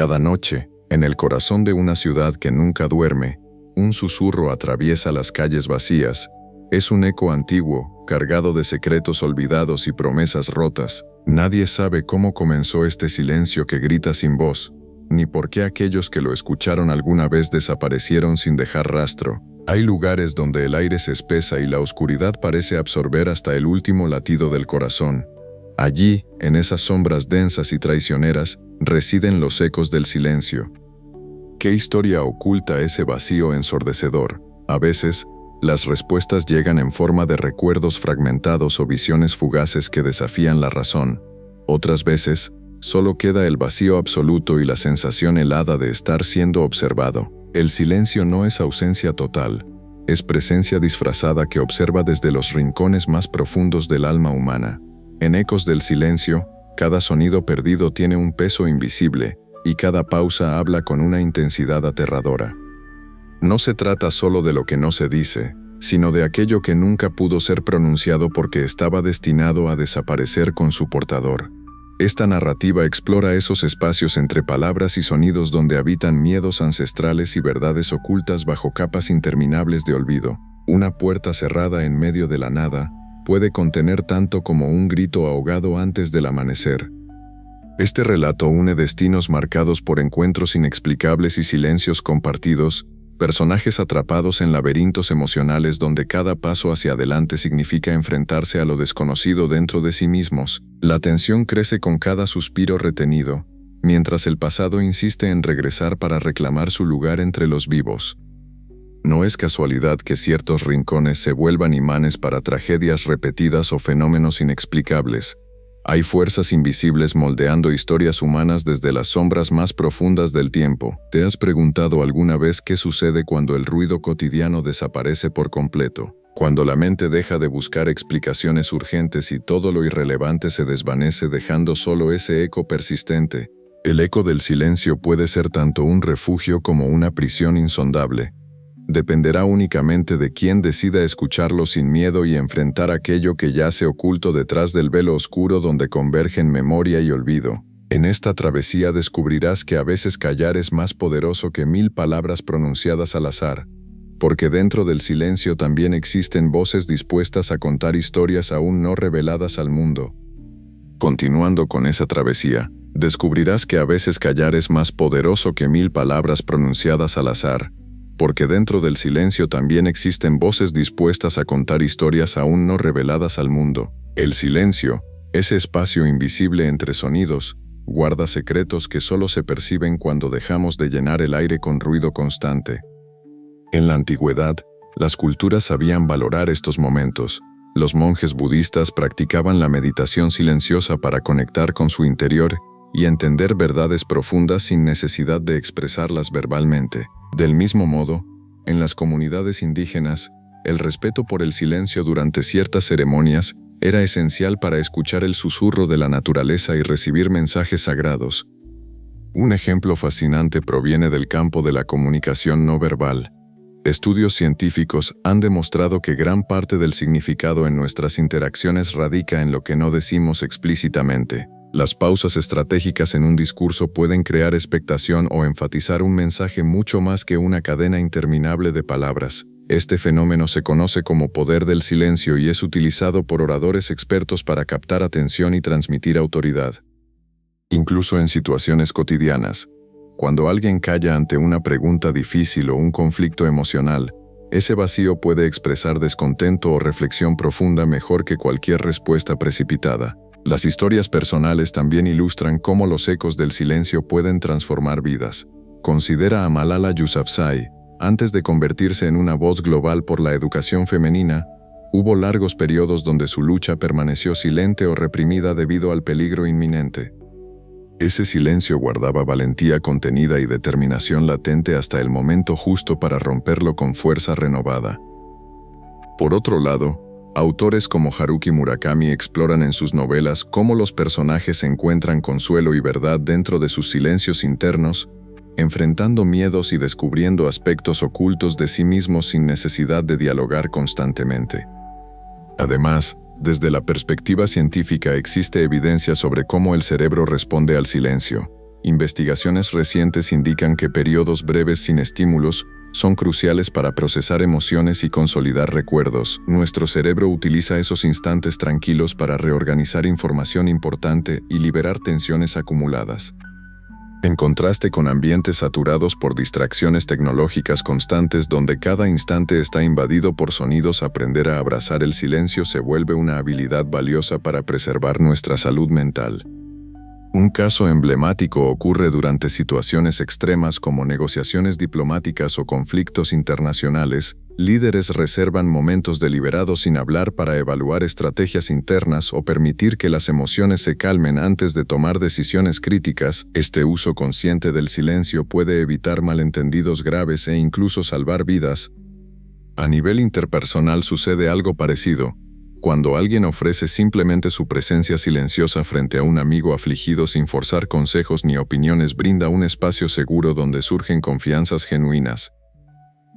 Cada noche, en el corazón de una ciudad que nunca duerme, un susurro atraviesa las calles vacías. Es un eco antiguo, cargado de secretos olvidados y promesas rotas. Nadie sabe cómo comenzó este silencio que grita sin voz, ni por qué aquellos que lo escucharon alguna vez desaparecieron sin dejar rastro. Hay lugares donde el aire se espesa y la oscuridad parece absorber hasta el último latido del corazón. Allí, en esas sombras densas y traicioneras, residen los ecos del silencio. ¿Qué historia oculta ese vacío ensordecedor? A veces, las respuestas llegan en forma de recuerdos fragmentados o visiones fugaces que desafían la razón. Otras veces, solo queda el vacío absoluto y la sensación helada de estar siendo observado. El silencio no es ausencia total, es presencia disfrazada que observa desde los rincones más profundos del alma humana. En ecos del silencio, cada sonido perdido tiene un peso invisible, y cada pausa habla con una intensidad aterradora. No se trata solo de lo que no se dice, sino de aquello que nunca pudo ser pronunciado porque estaba destinado a desaparecer con su portador. Esta narrativa explora esos espacios entre palabras y sonidos donde habitan miedos ancestrales y verdades ocultas bajo capas interminables de olvido. Una puerta cerrada en medio de la nada puede contener tanto como un grito ahogado antes del amanecer. Este relato une destinos marcados por encuentros inexplicables y silencios compartidos, personajes atrapados en laberintos emocionales donde cada paso hacia adelante significa enfrentarse a lo desconocido dentro de sí mismos. La tensión crece con cada suspiro retenido, mientras el pasado insiste en regresar para reclamar su lugar entre los vivos. No es casualidad que ciertos rincones se vuelvan imanes para tragedias repetidas o fenómenos inexplicables. Hay fuerzas invisibles moldeando historias humanas desde las sombras más profundas del tiempo. ¿Te has preguntado alguna vez qué sucede cuando el ruido cotidiano desaparece por completo? Cuando la mente deja de buscar explicaciones urgentes y todo lo irrelevante se desvanece dejando solo ese eco persistente. El eco del silencio puede ser tanto un refugio como una prisión insondable. Dependerá únicamente de quién decida escucharlo sin miedo y enfrentar aquello que yace oculto detrás del velo oscuro donde convergen memoria y olvido. En esta travesía descubrirás que a veces callar es más poderoso que 1000 palabras pronunciadas al azar, porque dentro del silencio también existen voces dispuestas a contar historias aún no reveladas al mundo. Continuando con esa travesía, descubrirás que a veces callar es más poderoso que 1000 palabras pronunciadas al azar, porque dentro del silencio también existen voces dispuestas a contar historias aún no reveladas al mundo. El silencio, ese espacio invisible entre sonidos, guarda secretos que solo se perciben cuando dejamos de llenar el aire con ruido constante. En la antigüedad, las culturas sabían valorar estos momentos. Los monjes budistas practicaban la meditación silenciosa para conectar con su interior y entender verdades profundas sin necesidad de expresarlas verbalmente. Del mismo modo, en las comunidades indígenas, el respeto por el silencio durante ciertas ceremonias era esencial para escuchar el susurro de la naturaleza y recibir mensajes sagrados. Un ejemplo fascinante proviene del campo de la comunicación no verbal. Estudios científicos han demostrado que gran parte del significado en nuestras interacciones radica en lo que no decimos explícitamente. Las pausas estratégicas en un discurso pueden crear expectación o enfatizar un mensaje mucho más que una cadena interminable de palabras. Este fenómeno se conoce como poder del silencio y es utilizado por oradores expertos para captar atención y transmitir autoridad. Incluso en situaciones cotidianas, cuando alguien calla ante una pregunta difícil o un conflicto emocional, ese vacío puede expresar descontento o reflexión profunda mejor que cualquier respuesta precipitada. Las historias personales también ilustran cómo los ecos del silencio pueden transformar vidas. Considera a Malala Yousafzai. Antes de convertirse en una voz global por la educación femenina, hubo largos periodos donde su lucha permaneció silente o reprimida debido al peligro inminente. Ese silencio guardaba valentía contenida y determinación latente hasta el momento justo para romperlo con fuerza renovada. Por otro lado, autores como Haruki Murakami exploran en sus novelas cómo los personajes encuentran consuelo y verdad dentro de sus silencios internos, enfrentando miedos y descubriendo aspectos ocultos de sí mismos sin necesidad de dialogar constantemente. Además, desde la perspectiva científica existe evidencia sobre cómo el cerebro responde al silencio. Investigaciones recientes indican que periodos breves sin estímulos son cruciales para procesar emociones y consolidar recuerdos. Nuestro cerebro utiliza esos instantes tranquilos para reorganizar información importante y liberar tensiones acumuladas. En contraste con ambientes saturados por distracciones tecnológicas constantes donde cada instante está invadido por sonidos, aprender a abrazar el silencio se vuelve una habilidad valiosa para preservar nuestra salud mental. Un caso emblemático ocurre durante situaciones extremas como negociaciones diplomáticas o conflictos internacionales. Líderes reservan momentos deliberados sin hablar para evaluar estrategias internas o permitir que las emociones se calmen antes de tomar decisiones críticas. Este uso consciente del silencio puede evitar malentendidos graves e incluso salvar vidas. A nivel interpersonal sucede algo parecido. Cuando alguien ofrece simplemente su presencia silenciosa frente a un amigo afligido sin forzar consejos ni opiniones, brinda un espacio seguro donde surgen confianzas genuinas.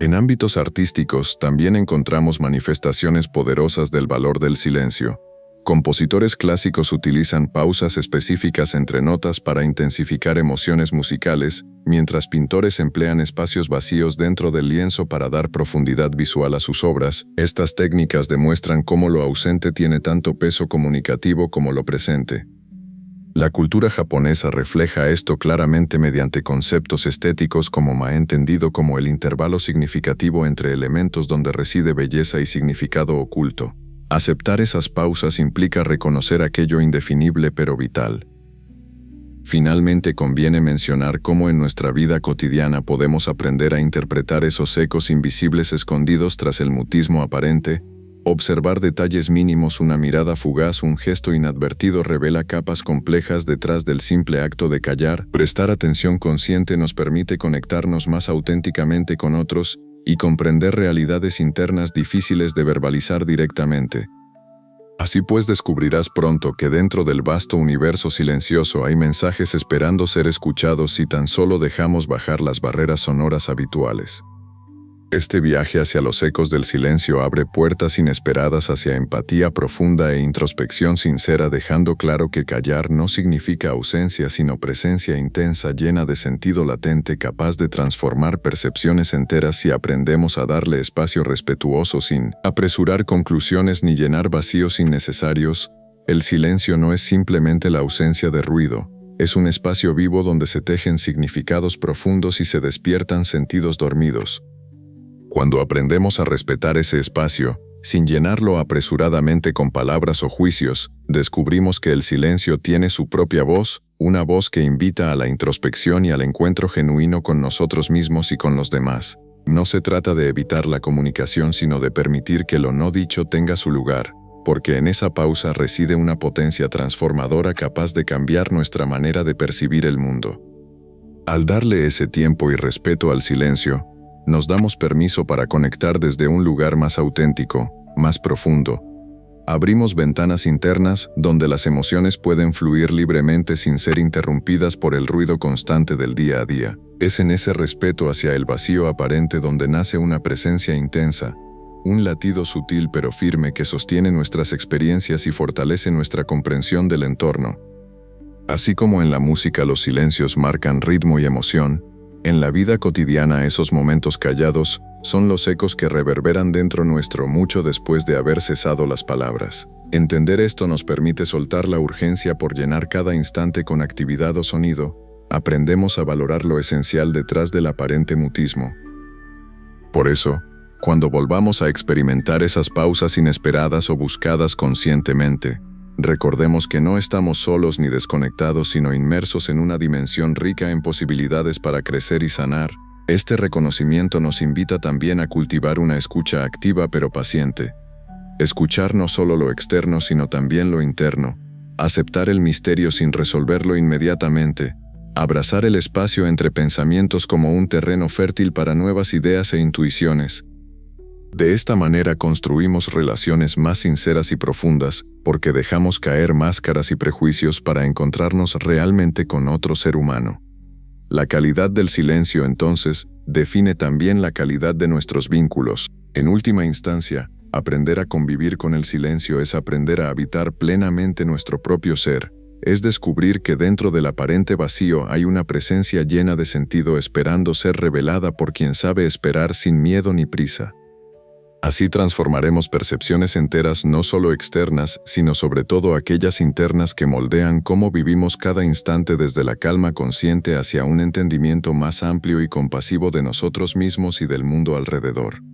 En ámbitos artísticos también encontramos manifestaciones poderosas del valor del silencio. Compositores clásicos utilizan pausas específicas entre notas para intensificar emociones musicales, mientras pintores emplean espacios vacíos dentro del lienzo para dar profundidad visual a sus obras. Estas técnicas demuestran cómo lo ausente tiene tanto peso comunicativo como lo presente. La cultura japonesa refleja esto claramente mediante conceptos estéticos como entendido como el intervalo significativo entre elementos donde reside belleza y significado oculto. Aceptar esas pausas implica reconocer aquello indefinible pero vital. Finalmente, conviene mencionar cómo en nuestra vida cotidiana podemos aprender a interpretar esos ecos invisibles escondidos tras el mutismo aparente. Observar detalles mínimos, una mirada fugaz, un gesto inadvertido revela capas complejas detrás del simple acto de callar. Prestar atención consciente nos permite conectarnos más auténticamente con otros y comprender realidades internas difíciles de verbalizar directamente. Así pues, descubrirás pronto que dentro del vasto universo silencioso hay mensajes esperando ser escuchados si tan solo dejamos bajar las barreras sonoras habituales. Este viaje hacia los ecos del silencio abre puertas inesperadas hacia empatía profunda e introspección sincera, dejando claro que callar no significa ausencia, sino presencia intensa, llena de sentido latente, capaz de transformar percepciones enteras si aprendemos a darle espacio respetuoso sin apresurar conclusiones ni llenar vacíos innecesarios. El silencio no es simplemente la ausencia de ruido, es un espacio vivo donde se tejen significados profundos y se despiertan sentidos dormidos. Cuando aprendemos a respetar ese espacio, sin llenarlo apresuradamente con palabras o juicios, descubrimos que el silencio tiene su propia voz, una voz que invita a la introspección y al encuentro genuino con nosotros mismos y con los demás. No se trata de evitar la comunicación, sino de permitir que lo no dicho tenga su lugar, porque en esa pausa reside una potencia transformadora capaz de cambiar nuestra manera de percibir el mundo. Al darle ese tiempo y respeto al silencio, nos damos permiso para conectar desde un lugar más auténtico, más profundo. Abrimos ventanas internas donde las emociones pueden fluir libremente sin ser interrumpidas por el ruido constante del día a día. Es en ese respeto hacia el vacío aparente donde nace una presencia intensa, un latido sutil pero firme que sostiene nuestras experiencias y fortalece nuestra comprensión del entorno. Así como en la música los silencios marcan ritmo y emoción, en la vida cotidiana esos momentos callados son los ecos que reverberan dentro nuestro mucho después de haber cesado las palabras. Entender esto nos permite soltar la urgencia por llenar cada instante con actividad o sonido. Aprendemos a valorar lo esencial detrás del aparente mutismo. Por eso, cuando volvamos a experimentar esas pausas inesperadas o buscadas conscientemente, recordemos que no estamos solos ni desconectados, sino inmersos en una dimensión rica en posibilidades para crecer y sanar. Este reconocimiento nos invita también a cultivar una escucha activa pero paciente. Escuchar no solo lo externo, sino también lo interno. Aceptar el misterio sin resolverlo inmediatamente. Abrazar el espacio entre pensamientos como un terreno fértil para nuevas ideas e intuiciones. De esta manera construimos relaciones más sinceras y profundas, porque dejamos caer máscaras y prejuicios para encontrarnos realmente con otro ser humano. La calidad del silencio, entonces, define también la calidad de nuestros vínculos. En última instancia, aprender a convivir con el silencio es aprender a habitar plenamente nuestro propio ser. es descubrir que dentro del aparente vacío hay una presencia llena de sentido esperando ser revelada por quien sabe esperar sin miedo ni prisa. Así transformaremos percepciones enteras no solo externas, sino sobre todo aquellas internas que moldean cómo vivimos cada instante desde la calma consciente hacia un entendimiento más amplio y compasivo de nosotros mismos y del mundo alrededor.